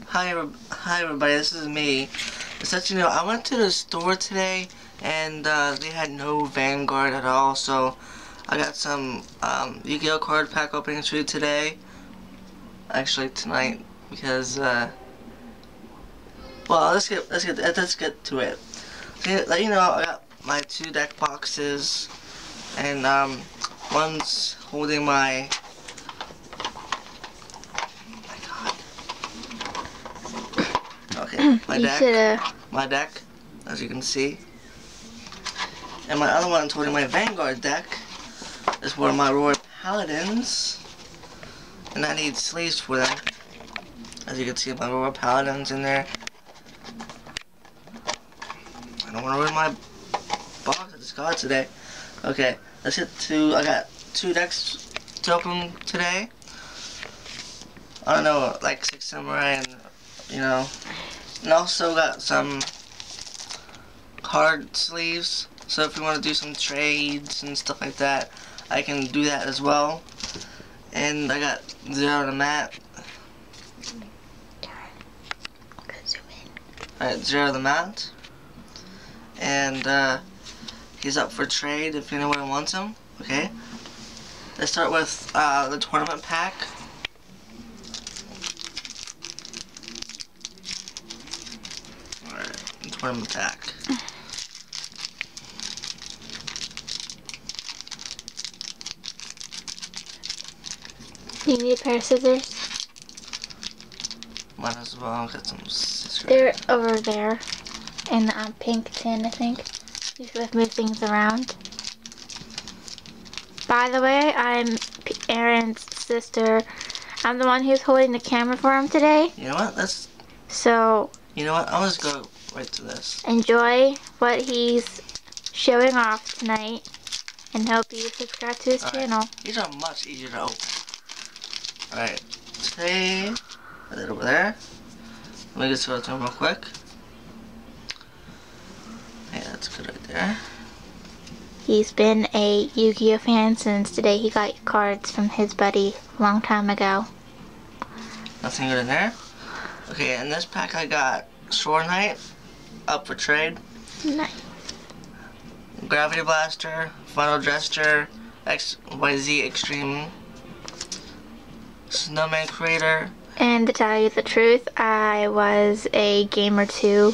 Hi everybody, this is me. Just to let you know, I went to the store today and they had no Vanguard at all, so I got some Yu-Gi-Oh card pack opening to do today. Actually tonight, because well, let's get to it. So, let you know, I got my 2 deck boxes, and one's holding my my deck, as you can see, and my other one's holding my Vanguard deck. Is one of my Royal Paladins, and I need sleeves for them. As you can see, my Royal Paladins in there. I don't want to ruin my box I just got today. Okay, let's get to. I got 2 decks to open today. I don't know, like 6 Samurai, and you know. And also got some card sleeves, so if you want to do some trades and stuff like that, I can do that as well. And I got Zero the Mat. Alright, Zero the Mat. And he's up for trade if anyone wants him. Okay. Let's start with the tournament pack. Tournament pack. Do you need a pair of scissors? Might as well get some scissors. They're over there in the pink tin, I think. You should have moved things around. By the way, I'm Aaron's sister. I'm the one who's holding the camera for him today. You know what? So. You know what? I'll just go right to this. Enjoy what he's showing off tonight, and hope you subscribe to his channel. These are much easier to open. Alright, today, put it over there. Let me just go to them real quick. Yeah, that's good right there. He's been a Yu-Gi-Oh fan since the day he got cards from his buddy a long time ago. Nothing good in there. Okay, in this pack I got Sword Knight, up for trade. Nice. Gravity Blaster, Final Gesture, XYZ Extreme, Snowman Creator. And to tell you the truth, I was a game or two.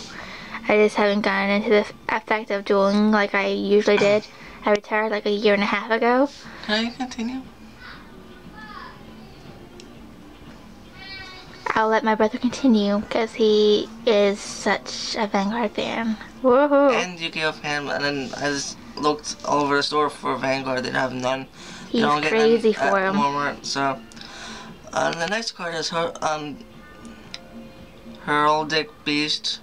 I just haven't gotten into the effect of dueling like I usually did. I retired like a year and a half ago. Can I continue? I'll let my brother continue because he is such a Vanguard fan. Woohoo! And Yu-Gi-Oh fan, and then I just looked all over the store for Vanguard. They have none. He's crazy for him. Walmart, so the next card is Heraldic Beast,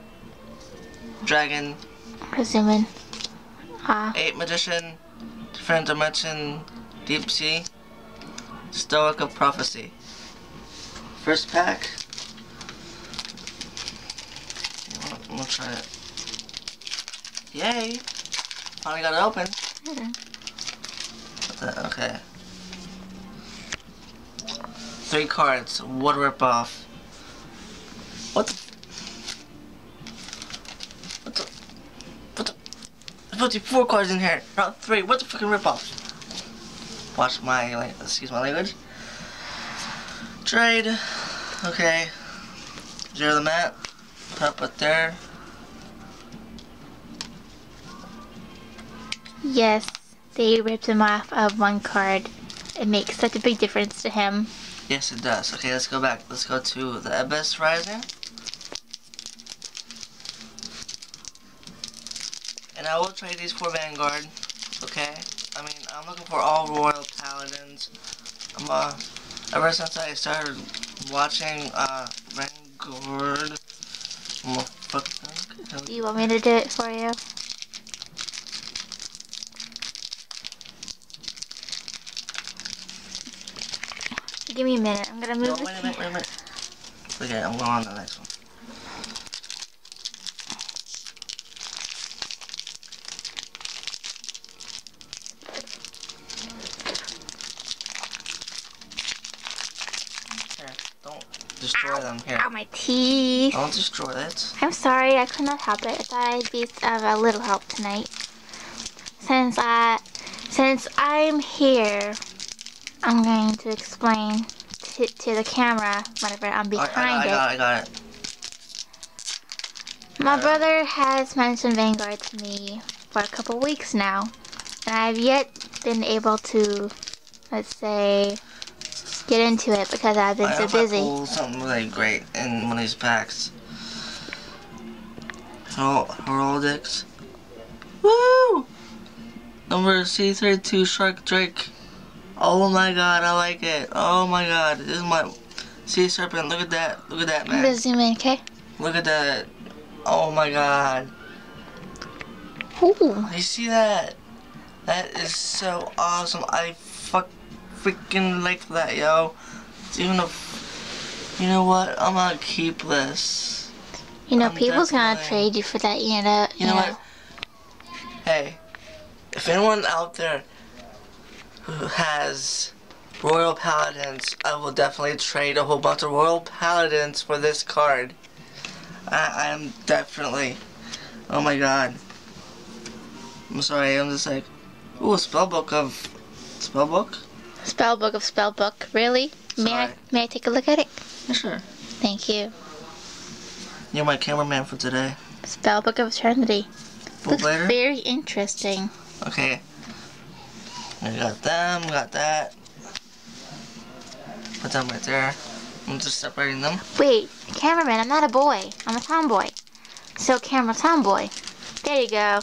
Dragon, Presuming. 8 Magician, Different Dimension, Deep Sea, Stoic of Prophecy. First pack. I'm gonna try it. Yay! Finally got it open. Okay. 3 cards. What a ripoff. What the? There's supposed to be 4 cards in here, not 3. What the fucking ripoff? Watch my, excuse my language. Trade. Okay. Zero the Mat. Put it there. Yes, they ripped him off of 1 card. It makes such a big difference to him. Yes, it does. Okay, let's go back. Let's go to the Abyss Rising. And I will trade these for Vanguard. Okay? I mean, I'm looking for all Royal Paladins. Ever since I started watching Vanguard. Do you want me to do it for you? Give me a minute. I'm gonna move. Wait a minute. Okay, I'm going on to the next one. destroy them. Here. Ow, my teeth. Don't destroy it. I'm sorry, I could not help it. I thought I'd be of a little help tonight. Since I'm here, I'm going to explain to the camera whenever I'm behind it. I got it. My brother has mentioned Vanguard to me for a couple weeks now, and I've yet been able to, let's say, get into it because I've been so busy. I pull something really great in one of these packs. Heraldics. Woo! Number C32 Shark Drake. Oh my god, I like it. Oh my god, this is my sea serpent. Look at that. Look at that, man. I'm gonna zoom in, okay? Look at that. Oh my god. Ooh. You see that? That is so awesome. I freaking like that, yo. It's even a. You know what? I'm gonna keep this. You know, people's gonna trade you for that, you know. You know what? Hey, if anyone out there who has Royal Paladins, I will definitely trade a whole bunch of Royal Paladins for this card. I am definitely. Oh my god. I'm sorry, I'm just like, ooh, spellbook of spellbook? Spellbook of spellbook, really? Sorry. May I take a look at it? Yeah, sure. Thank you. You're my cameraman for today. Spellbook of Eternity. Looks Later? very interesting. Okay. I got them, got that. Put them right there. I'm just separating them. Wait, cameraman, I'm not a boy. I'm a tomboy. So camera tomboy. There you go.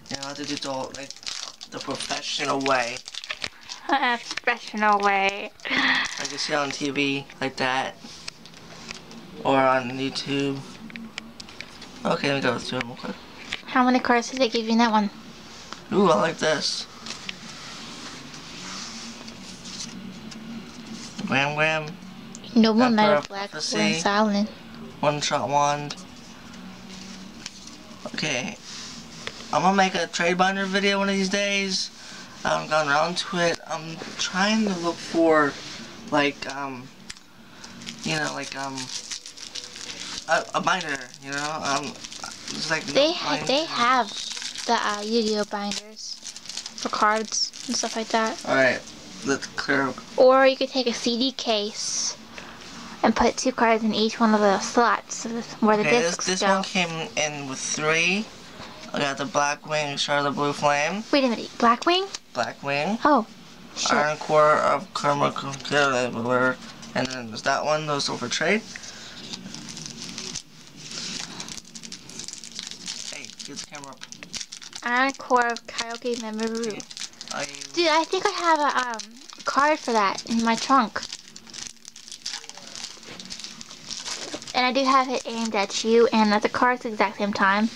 You know, I have to do it like the professional way. Professional way. Like you see on TV, like that. Or on YouTube. Okay, let me go through them real quick. How many cards did they give you in that one? Ooh, I like this. Gram. Noble Emperor Knight of of Black Prophecy. Silent. One-shot wand. Okay. I'm gonna make a trade binder video one of these days. I haven't gotten around to it. I'm trying to look for, like, you know, like, a binder, you know? It's like They have the Yu-Gi-Oh binders for cards and stuff like that. Alright, let's clear up. Or you could take a CD case and put 2 cards in each one of the slots where the discs this go. one came in with 3. I got the Black Wing, Charlotte Blue Flame. Wait a minute, Blackwing? Black Wing. Oh, shit. Iron Core of Karma, and then there's that one, those are for trade. Hey, get the camera up. Iron Core of Kyoki Memoru. Okay. Dude, I think I have a card for that in my trunk. And I do have it aimed at you and at the cards at the exact same time.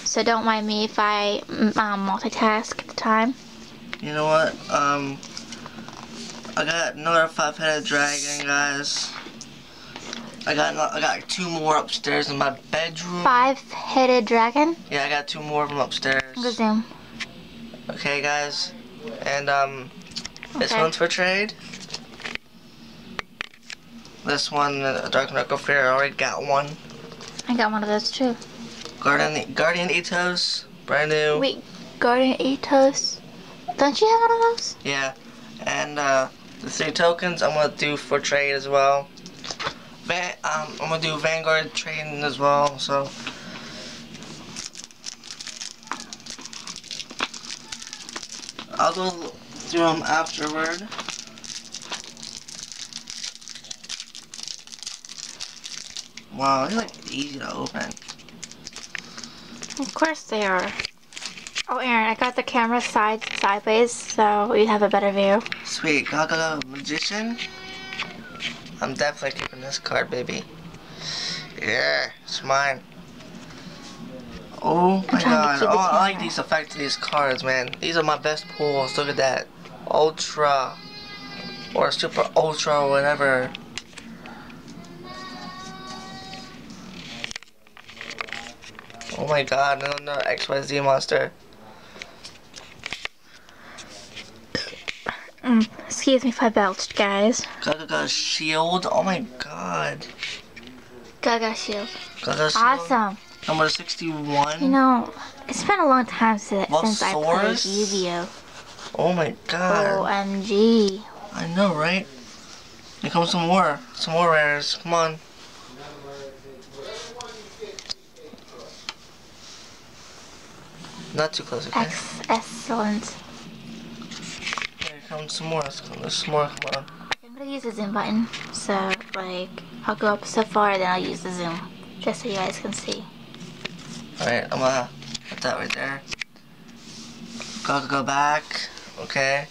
So don't mind me if I multitask at the time. You know what? I got another 5-headed dragon, guys. I got 2 more upstairs in my bedroom. 5-headed dragon? Yeah, I got 2 more of them upstairs. Go zoom. Okay, guys. And this Okay. one's for trade. This one, Dark Knuckle Fair, I already got one. I got one of those too. Guardian Ethos, brand new. Wait, Guardian Ethos? Don't you have one of those? Yeah, and the 3 tokens I'm gonna do for trade as well. I'm gonna do Vanguard trading as well. So I'll go through them afterward. Wow, they're like easy to open. Of course they are. Oh, Aaron, I got the camera sideways, so you have a better view. Sweet, Gaga Magician. I'm definitely keeping this card, baby. Yeah, it's mine. Oh my god, oh, I like these effects of these cards, man. These are my best pulls, look at that. Ultra, or Super Ultra, or whatever. Oh my god, another XYZ monster. Excuse Excuse me if I belched, guys. Gaga shield. Oh my god. Gaga shield. Gaga shield. Awesome. Number 61. You know, it's been a long time since I played Valsaurus? Yu-Gi-Oh. Oh my god. OMG. I know, right? Here comes some more. Some more rares. Come on. Not too close, okay? Excellent. Here comes some more. There's some more. Come on. I'm gonna use the zoom button. So, like, I'll go up so far, then I'll use the zoom. Just so you guys can see. Alright, I'm gonna put that right there. Go back. Okay.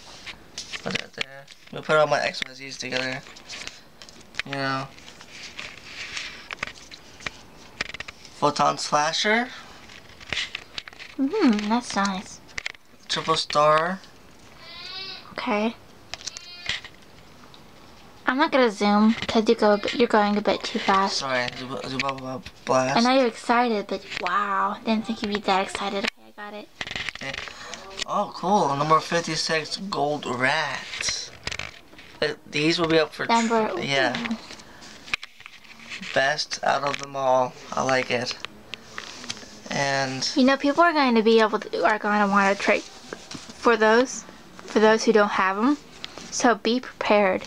Put it there. We'll put all my XYZs together. You know. Photon Slasher. That's nice. Triple Star. Okay. I'm not gonna zoom because you're going a bit too fast. Sorry, Zubaba Blast. I know you're excited, but wow, didn't think you'd be that excited. Okay, I got it. Okay. Oh, cool. Number 56, Gold Rat. These will be up for... Yeah. Best out of them all. I like it. And... You know, people are going to want to trade for those who don't have them. So be prepared.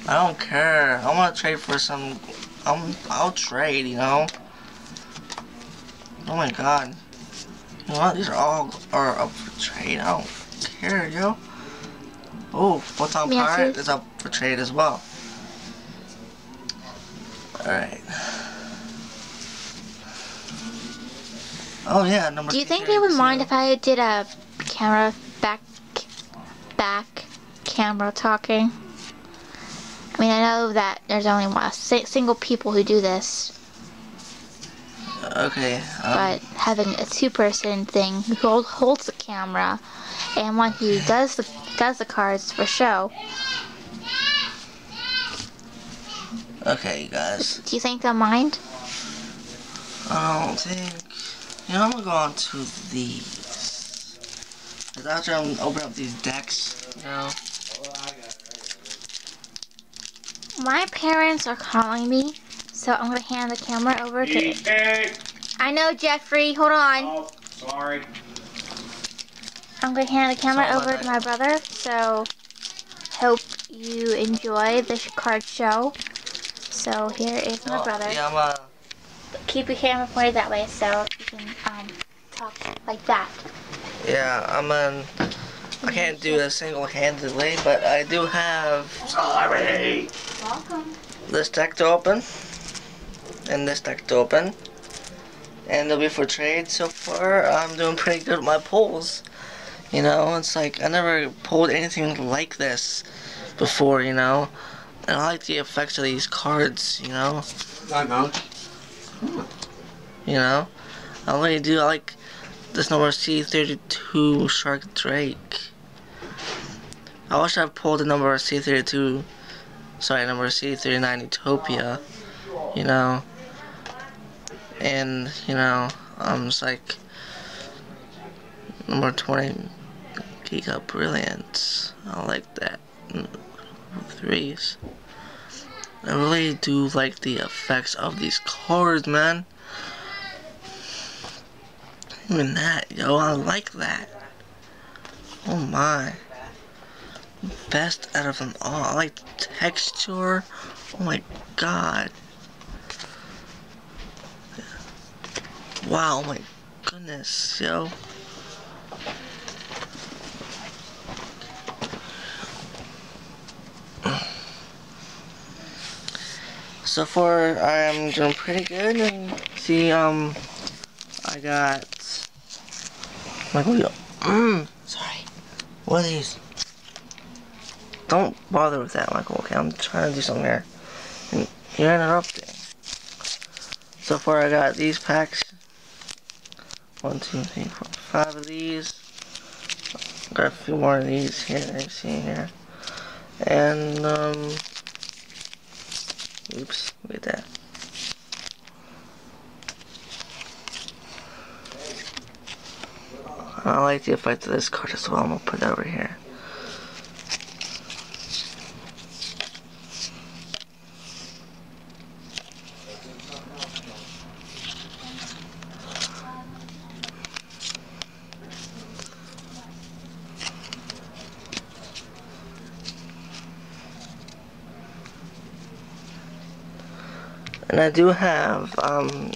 I don't care. I want to trade for some... I'll trade, you know? Oh my god. You know what? These are all up for trade. I don't care, yo. Oh, Photon Pirate is up for trade as well. Alright. Oh yeah, number... Do you think they would mind if I did a back camera talking? I mean, I know that there's only single people who do this. Okay. But having a two-person thing who holds the camera and one who does the cards for show. Okay, guys. Do you think they'll mind? I don't think... You know, I'm gonna go on to these. Cause after I'm opening up these decks, you know. My parents are calling me, so I'm gonna hand the camera over to... I know, Jeffrey. Hold on. Oh, sorry. I'm gonna hand the camera over to my brother, so hope you enjoy this card show. So here is my brother. Yeah, Keep your camera pointed that way so you can talk like that. Yeah, I can't do this single-handedly, but I do have... Sorry. Welcome. This deck to open. And this deck to open. And they'll be for trade. So far, I'm doing pretty good with my pulls. You know, it's like, I never pulled anything like this before, you know. And I like the effects of these cards, you know. I know. You know. I like this number C32 Shark Drake. I wish I pulled the number C32, sorry, number C39 Utopia, you know. And, you know, just like number 20 Giga Brilliant. I like that. Threes. I really do like the effects of these cards, man. Even that, yo, I like that. Oh my. Best out of them all. I like the texture. Oh my god. Wow, oh my goodness, yo. So far, I am doing pretty good, and see, I got, sorry, what are these? Don't bother with that, Michael, okay, I'm trying to do something here, and you're interrupting. So far, I got these packs, 1, 2, 3, 4, 5 of these, got a few more of these here that I've seen here, and, oops, look at that. I like the effect of this card as well. I'm gonna put it over here. And I do have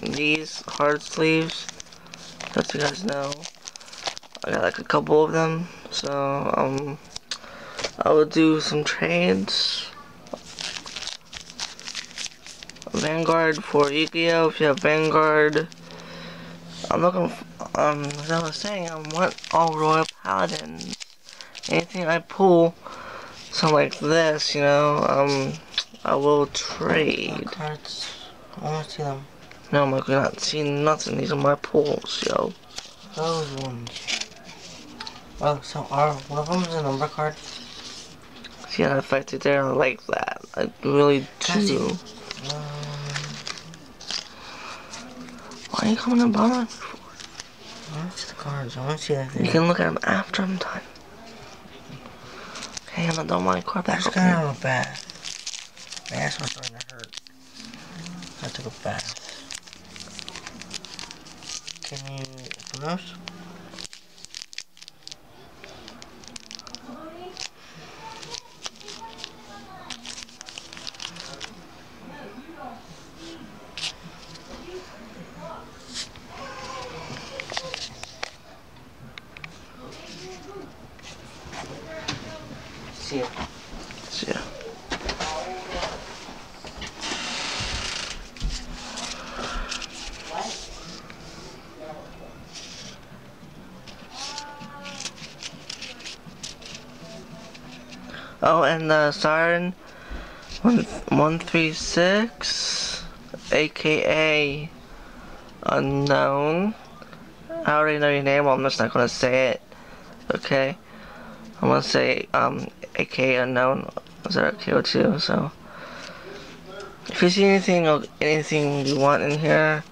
these hard sleeves, just so you guys know. I got like a couple of them, so I will do some trades. Vanguard for Yu-Gi-Oh! If you have Vanguard, I'm looking. As I was saying, I want all Royal Paladins. Anything I pull, something like this, you know, I will trade. Cards. I want to see them. No, I'm not seeing nothing. These are my pulls, yo. Those ones. Oh, so one of them is a number card? See how affected there? I like that. I really do. Why are you coming to bother me for? I want to see the cards. I want to see everything. You can look at them after I'm done. Hey, I'm not done my card back. I just got out of a bath. My ass was starting to hurt. I took a bath. Can you open those? See it. See ya. Oh, and Siren 136, aka Unknown. I already know your name, I'm just not gonna say it. Okay? I'm gonna say aka Unknown. Is that okay with you? So if you see anything you want in here,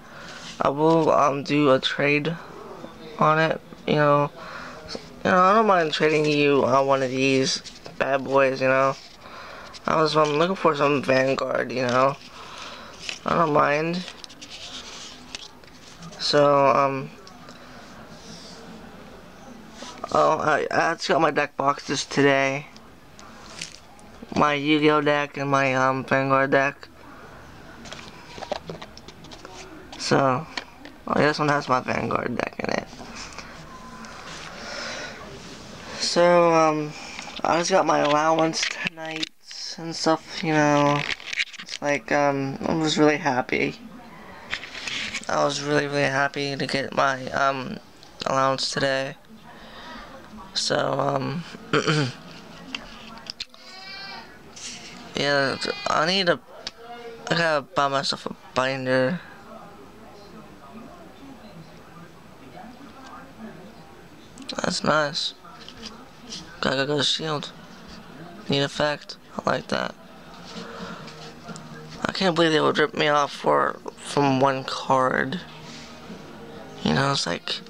I will do a trade on it. You know, I don't mind trading you one of these bad boys. You know, I'm looking for some Vanguard. You know, I don't mind. So oh, I just got my deck boxes today. My Yu-Gi-Oh deck and my Vanguard deck. So, this one has my Vanguard deck in it. So, I just got my allowance tonight and stuff, you know. It's like, I was really happy. I was really happy to get my, allowance today. So, yeah, I gotta buy myself a binder. That's nice. Gotta go shield. Neat effect. I like that. I can't believe they would rip me off from one card. You know, it's like,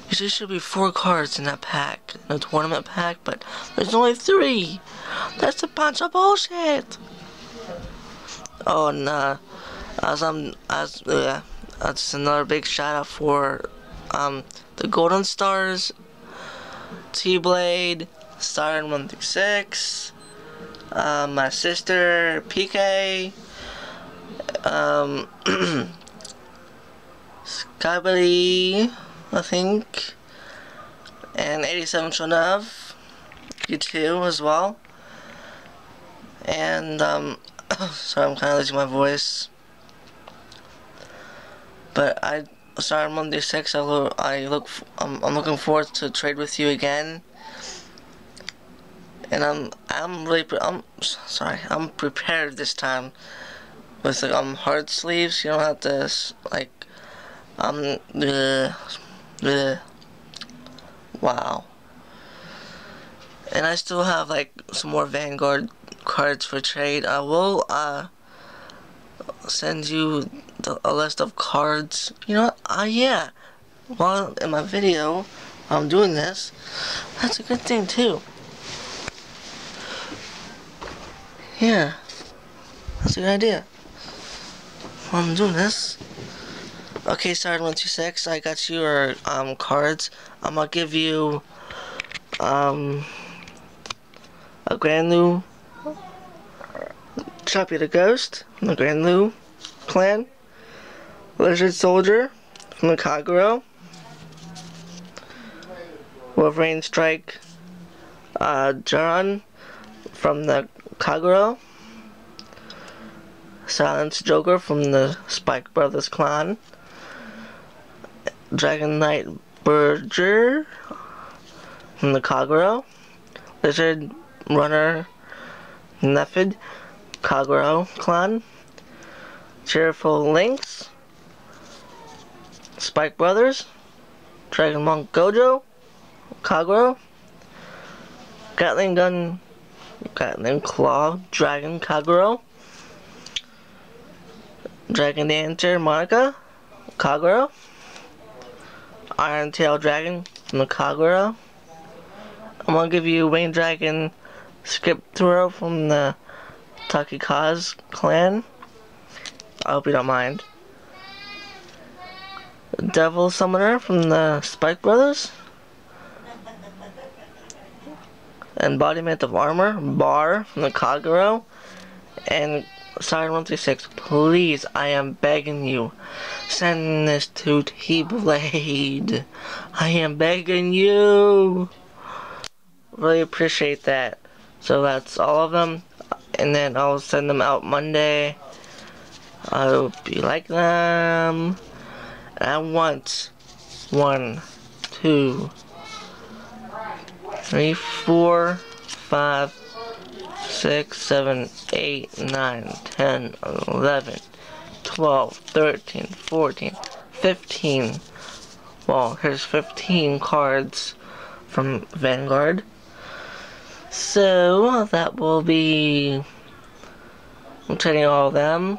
usually should be 4 cards in that pack, in a tournament pack, but there's only 3. That's a bunch of bullshit. Oh, and that's another big shout out for the Golden Stars, T-Blade, Siren 136, my sister PK, Skybuddy, I think, and 87 Shonav, you too as well. And sorry, I'm kind of losing my voice. But sorry, I'm on day 6. I'm looking forward to trade with you again. And I'm prepared this time with hard sleeves. You don't have to like wow. And I still have like some more Vanguard cards for trade. I will send you a list of cards. You know what? Yeah. While in my video, I'm doing this. That's a good thing too. Yeah. That's a good idea. While I'm doing this. Okay, Siren 126, I got your cards. I'm gonna give you a Grand New Choppy the Ghost from the Grand New clan, Lizard Soldier from the Kagero, Wolverine Strike, John from the Kagero, Silence Joker from the Spike Brothers clan, Dragon Knight Berger from the Kagero, Lizard Runner Nephid, Kagero clan, Cheerful Lynx, Spike Brothers, Dragon Monk Gojo, Kagero, Gatling Claw, Dragon Kagero, Dragon Dancer Monica, Kagero, Iron Tail Dragon from the Kagero. I'm gonna give you Wayne Dragon Skip Throw from the Takikaz clan. I hope you don't mind. Devil Summoner from the Spike Brothers. Embodiment of Armor, Bar from the Kagero. And Siren 136, please, I am begging you, send this to T-Blade. I am begging you. Really appreciate that. So that's all of them. And then I'll send them out Monday. I hope you like them. And I want 1, 2, 3, 4, 5, 6, 7, 8, 9, 10, 11, 12, 13, 14, 15. Well, here's 15 cards from Vanguard. So, that will be... I'm trading all of them.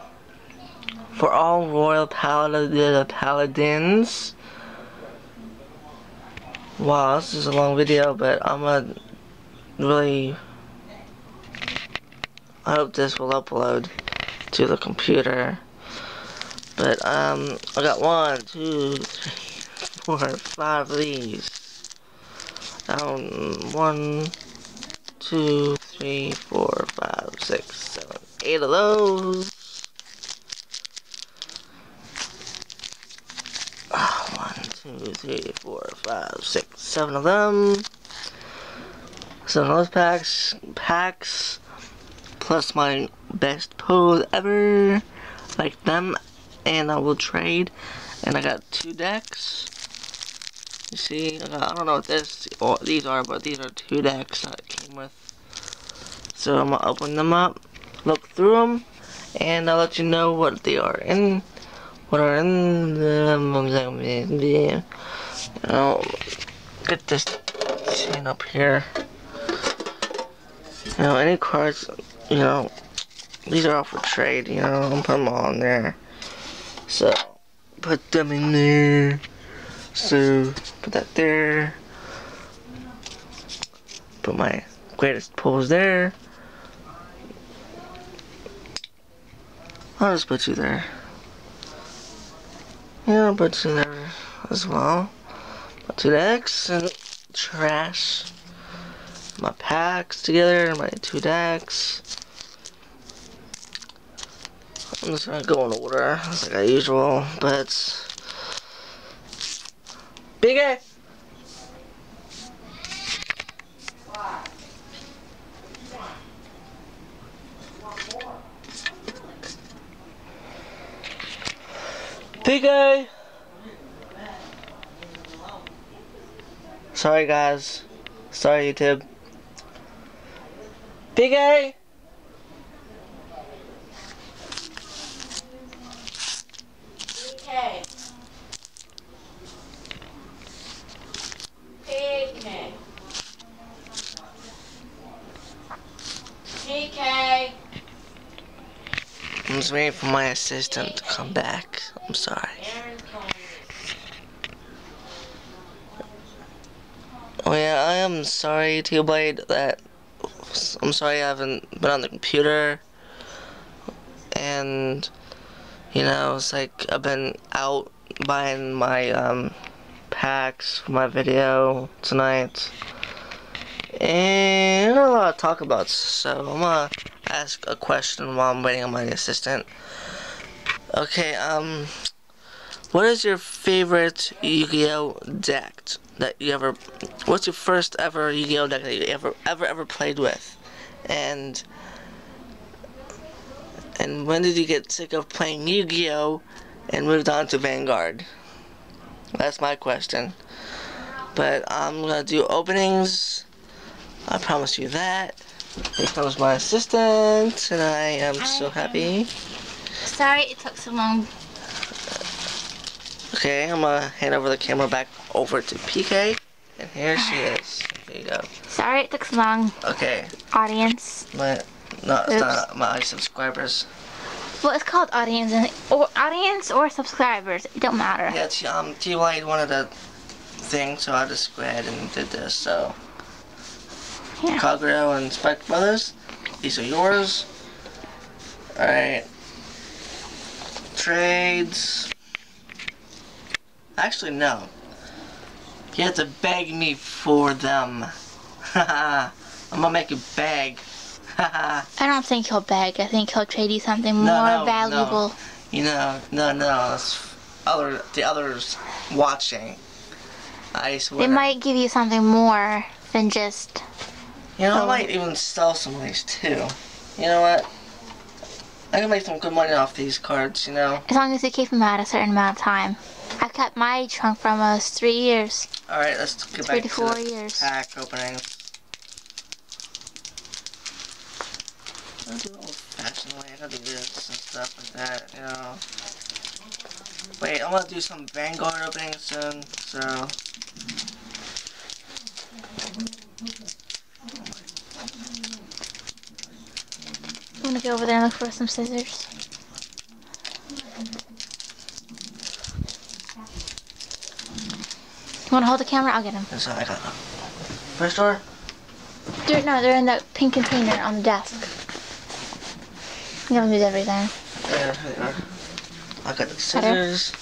For all Royal Paladins. Wow, this is a long video, but I'm gonna really... I hope this will upload to the computer. But, I got 1, 2, 3, 4, 5 of these. 1, 2, 3, 4, 5, 6, 7, 8 of those. 1, 2, 3, 4, 5, 6, 7 of them. 7 of those packs. Plus my best pose ever. Like them. And I will trade. And I got 2 decks. You see, I don't know what these are, but these are 2 decks that it came with. So I'm gonna open them up, look through them, and I'll let you know what they are in. What are in them? I'll get this chain up here. You know, any cards, you know, these are all for trade. You know, I'm putting them all in there. So put them in there. So, put that there. Put my greatest pulls there. I'll just put you there. Yeah, I'll put you there as well. Put 2 decks and trash my packs together, my 2 decks. I'm just gonna go in order, like I usual, but Big A! Big A! Sorry guys. Sorry YouTube. Big A! PK. I'm just waiting for my assistant to come back. I'm sorry. Oh yeah, I am sorry, T-Blade, that I'm sorry I haven't been on the computer. And you know, it's like I've been out buying my packs for my video tonight. And not a lot to talk about, so I'm gonna ask a question while I'm waiting on my assistant. Okay, what is your favorite Yu-Gi-Oh deck that you ever? What's your first ever Yu-Gi-Oh deck that you ever played with? And when did you get sick of playing Yu-Gi-Oh and moved on to Vanguard? That's my question. But I'm gonna do openings. I promise you that. Here comes my assistant, and I am so happy. Sorry it took so long. Okay, I'm gonna hand over the camera back over to PK, and here she is. There you go. Sorry it took so long, Okay, audience. it's not my subscribers. Well, it's called audience or subscribers. It don't matter. Yeah, T-White wanted the thing, so I just go ahead and did this. So, Yeah. Kagura and Spike Brothers, these are yours. All right. Trades. Actually, no. You have to beg me for them. Haha. I'm gonna make you beg. Haha. I don't think he'll beg. I think he'll trade you something more valuable. No. You know, no. It's the others watching. I swear. They might give you something more than just. You know, I might even sell some of these too. You know what? I can make some good money off these cards, you know? As long as you keep them out a certain amount of time. I've kept my trunk for almost 3 years. Alright, let's get 3 back to to 4 the years. pack openings. I'll do old-fashioned way. I gotta do this and stuff like that, you know? Wait, I'm gonna do some Vanguard openings soon, so... I'm gonna go over there and look for some scissors. You wanna hold the camera? I'll get them. So I got them. First door? They're in the pink container on the desk. You haven't moved everything. There they are. I got the scissors.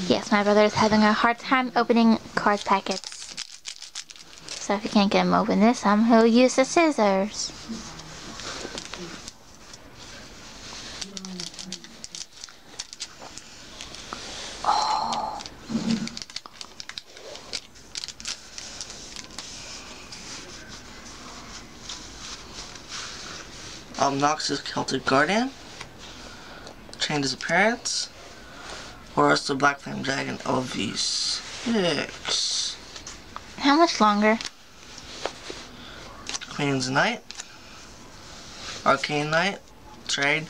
Yes, my brother is having a hard time opening card packets. So if you can't get him open this time, he'll use the scissors. Noxus Celtic Guardian, Chain Disappearance, Horus the Black Flame Dragon LV6, How much longer? Queen's Knight, Arcane Knight, Trade,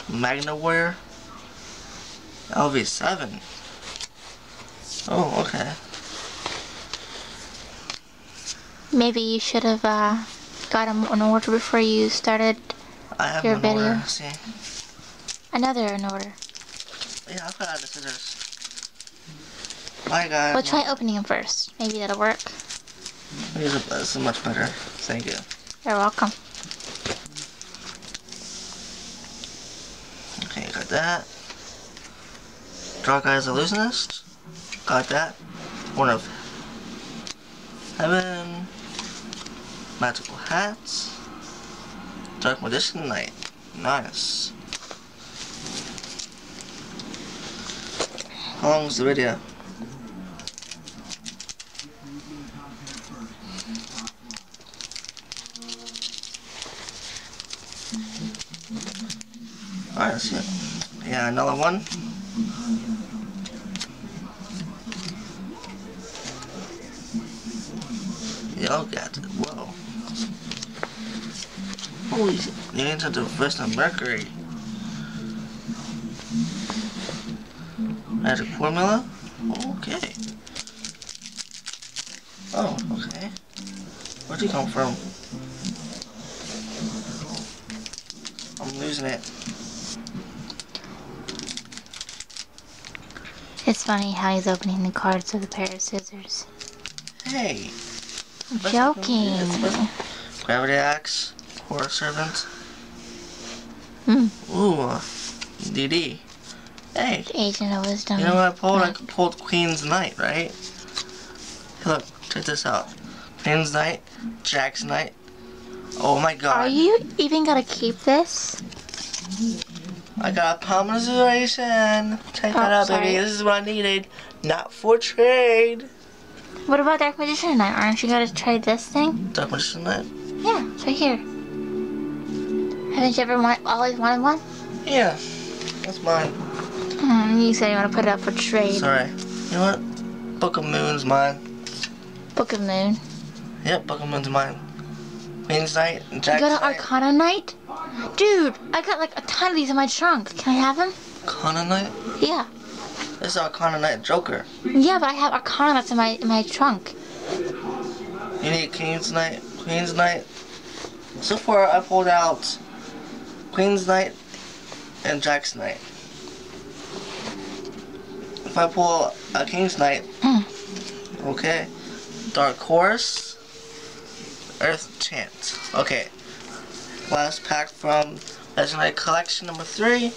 Magna Warrior, LV7. Oh, okay. Maybe you should have got him an order before you started I have your an video. order, see? Another an order. Yeah, I'll put out the scissors. I got We'll try opening him first. Maybe that'll work. This is much better. Thank you. You're welcome. Okay, got that. Dark Eyes Illusionist. Got that. Horn of Heaven. Magical Hats. Dark Magician Knight. Nice. How long was the video? Alright, let's see it. Yeah, another one. Y'all got it. Whoa. Holy shit. You entered the first of Mercury. Magic Formula? Okay. Oh, okay. Where'd you come from? I'm losing it. It's funny how he's opening the cards with a pair of scissors. Hey. I'm joking. Gravity Axe. Horror Servant. Ooh. DD. Hey. Agent of Wisdom. You know what I pulled? I pulled Queen's Knight, right? Hey, look. Check this out. Queen's Knight. Jack's Knight. Oh my god. Are you even gonna keep this? I got a palm restoration. Check that out, sorry. baby. This is what I needed. Not for trade. What about Dark Magician Tonight? Aren't you gonna try this thing? Dark Magician Night? Yeah, it's right here. Haven't you ever always wanted one? Yeah. That's mine. You said you want to put it up for trade. Sorry. You know what? Book of Moon's mine. Book of Moon. Yep, Book of Moon's mine. Queen's Night and Jack's You got an Night. Arcana Night? Dude, I got like a ton of these in my trunk. Can I have them? Arcana Night? Yeah. This is Arcana Night Joker. Yeah, but I have Arcana Nights in my trunk. You need King's Night, Queen's Night. So far, I pulled out Queen's Night and Jack's Night. If I pull a King's Night, okay. Dark Horse, Earth Chant. Okay. Last pack from Legendary Collection number 3.